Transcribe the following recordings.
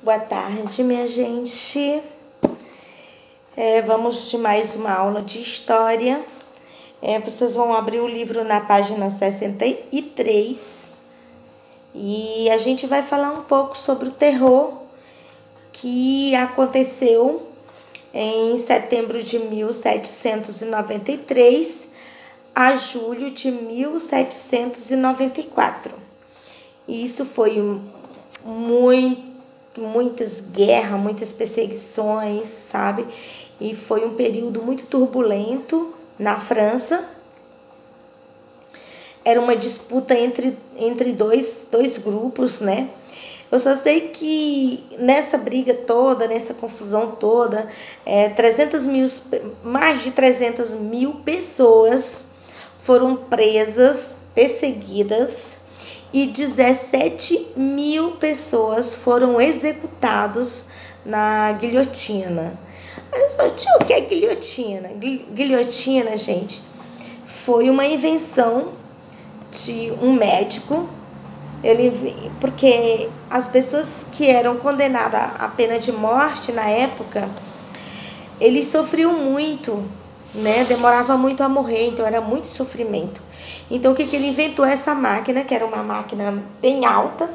Boa tarde, minha gente. Vamos de mais uma aula de história. Vocês vão abrir o livro na página 63 e a gente vai falar um pouco sobre o terror que aconteceu em setembro de 1793 a julho de 1794. E isso foi muitas guerras, muitas perseguições, sabe? E foi um período muito turbulento na França. Era uma disputa entre dois grupos, né? Eu só sei que nessa briga toda, nessa confusão toda, mais de 300 mil pessoas foram presas, perseguidas, e 17 mil pessoas foram executadas na guilhotina. Mas tio, o que é guilhotina? Guilhotina, gente, foi uma invenção de um médico. Porque as pessoas que eram condenadas à pena de morte na época, eles sofriam muito, né? Demorava muito a morrer, então era muito sofrimento. Então o que ele inventou? Essa máquina, que era uma máquina bem alta,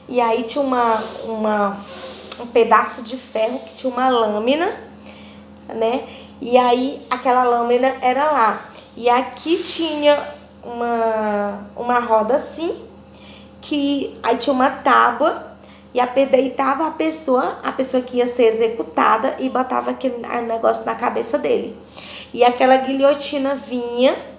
e aí tinha um pedaço de ferro que tinha uma lâmina, né? E aí aquela lâmina era lá. E aqui tinha uma roda assim, que aí tinha uma tábua, e deitava a pessoa que ia ser executada, e botava aquele negócio na cabeça dele. E aquela guilhotina vinha,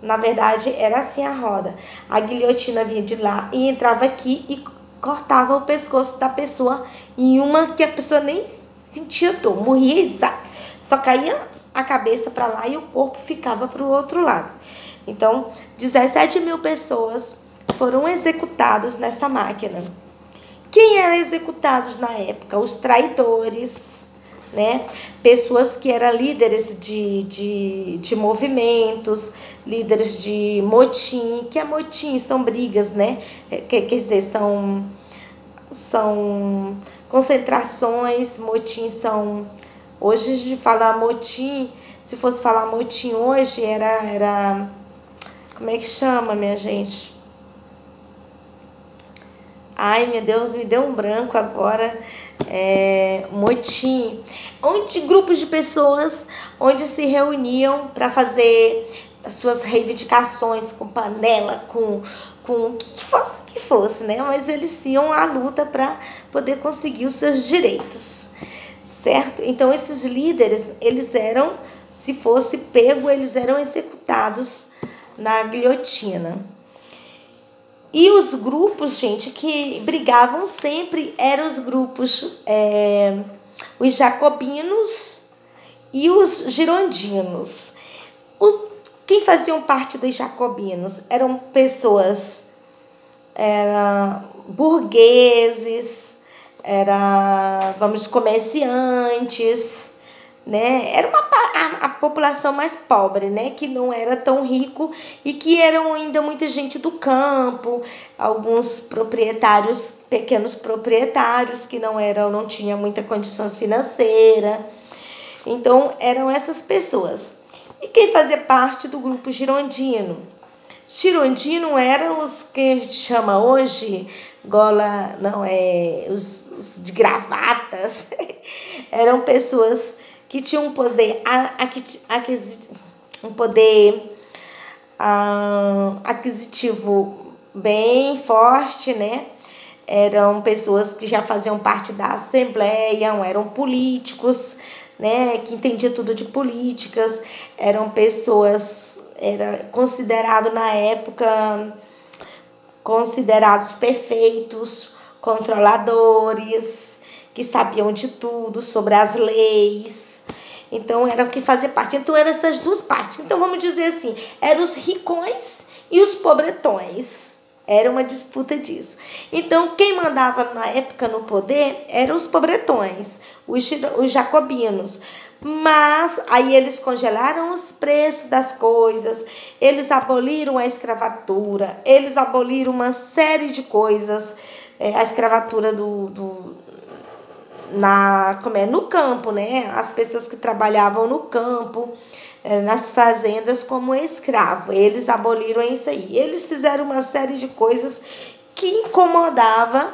na verdade era assim a roda, a guilhotina vinha de lá e entrava aqui e cortava o pescoço da pessoa, em uma que a pessoa nem sentia dor, morria exato, só caía a cabeça para lá e o corpo ficava para o outro lado. Então 17 mil pessoas foram executados nessa máquina. Quem eram executados na época? Os traidores, né? Pessoas que eram líderes de movimentos, líderes de motim. Que é motim? São brigas, né? Quer dizer, são concentrações. Motim são... Hoje a gente fala motim, se fosse falar motim hoje, era como é que chama, minha gente? Ai, meu Deus, me deu um branco agora. Motim. Onde grupos de pessoas onde se reuniam para fazer as suas reivindicações com panela, com o que fosse, né? Mas eles iam à luta para poder conseguir os seus direitos, certo? Então, esses líderes, eles eram, se fosse pego, eles eram executados na guilhotina. E os grupos, gente, que brigavam sempre eram os grupos, os jacobinos e os girondinos. Quem faziam parte dos jacobinos eram pessoas, burgueses, comerciantes, né? Era a população mais pobre, né? Que não era tão rico e que eram ainda muita gente do campo, alguns proprietários, pequenos proprietários que não tinham muita condições financeiras. Então eram essas pessoas. E quem fazia parte do grupo girondino? Girondino eram os que a gente chama hoje os de gravatas. Eram pessoas que tinham um poder aquisitivo bem forte, né? Eram pessoas que já faziam parte da Assembleia, eram políticos, né? Que entendiam tudo de políticas, eram pessoas, era considerado na época, considerados perfeitos, controladores, que sabiam de tudo sobre as leis. Então, era o que fazia parte. Então, eram essas duas partes. Então, vamos dizer assim, eram os ricões e os pobretões. Era uma disputa disso. Então, quem mandava na época no poder eram os pobretões, os jacobinos. Mas aí eles congelaram os preços das coisas, eles aboliram a escravatura, eles aboliram uma série de coisas, a escravatura no campo, né? As pessoas que trabalhavam no campo, nas fazendas como escravo. Eles aboliram isso aí. Eles fizeram uma série de coisas que incomodava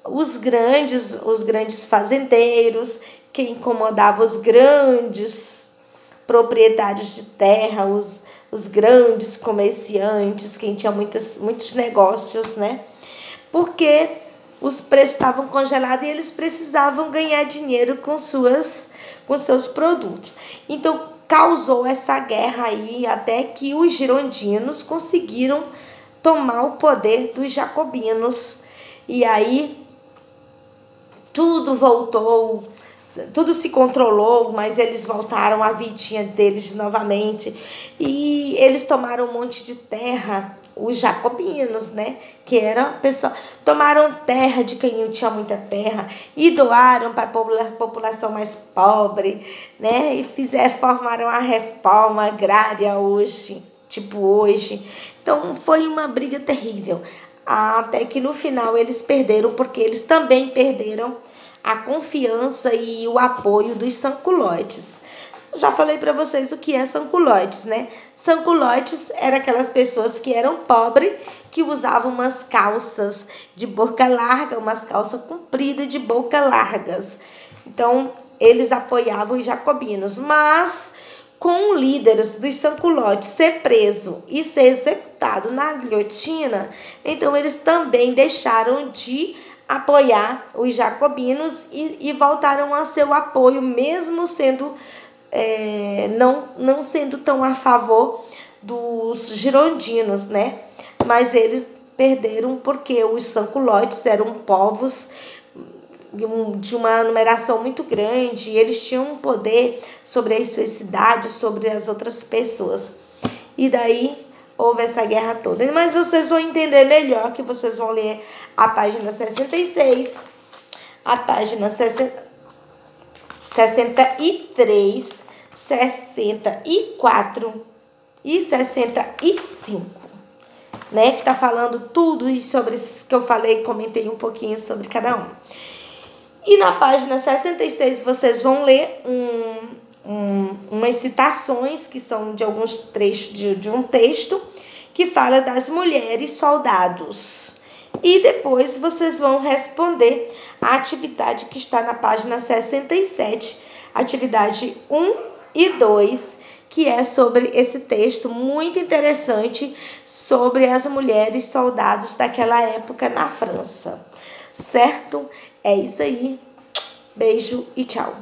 os grandes fazendeiros, que incomodava os grandes proprietários de terra, os grandes comerciantes, quem tinha muitos negócios, né? Porque os preços estavam congelados e eles precisavam ganhar dinheiro com seus produtos. Então, causou essa guerra aí até que os girondinos conseguiram tomar o poder dos jacobinos. E aí, tudo voltou, tudo se controlou, mas eles voltaram à vidinha deles novamente. E eles tomaram um monte de terra, os jacobinos, né? Que era pessoal, tomaram terra de quem não tinha muita terra e doaram para a população mais pobre, né? E formaram a reforma agrária hoje, tipo hoje. Então foi uma briga terrível. Até que no final eles perderam, porque eles também perderam a confiança e o apoio dos sanculotes. Já falei para vocês o que é sanculotes, né? Sanculotes eram aquelas pessoas que eram pobres, que usavam umas calças de boca larga, umas calças compridas de boca largas. Então, eles apoiavam os jacobinos, mas com o líder dos sanculotes ser preso e ser executado na guilhotina, então eles também deixaram de apoiar os jacobinos e voltaram a seu apoio, mesmo sendo não sendo tão a favor dos girondinos, né? Mas eles perderam porque os sanculotes eram povos de uma numeração muito grande e eles tinham um poder sobre as suas cidades, sobre as outras pessoas. E daí houve essa guerra toda. Mas vocês vão entender melhor, que vocês vão ler a página 66, a página 63, 64 e 65, né? Que tá falando tudo sobre isso que eu falei, comentei um pouquinho sobre cada um. E na página 66 vocês vão ler umas citações que são de alguns trechos de um texto que fala das mulheres soldados. E depois vocês vão responder a atividade que está na página 67, atividade 1 e 2, que é sobre esse texto muito interessante sobre as mulheres soldados daquela época na França. Certo? É isso aí. Beijo e tchau.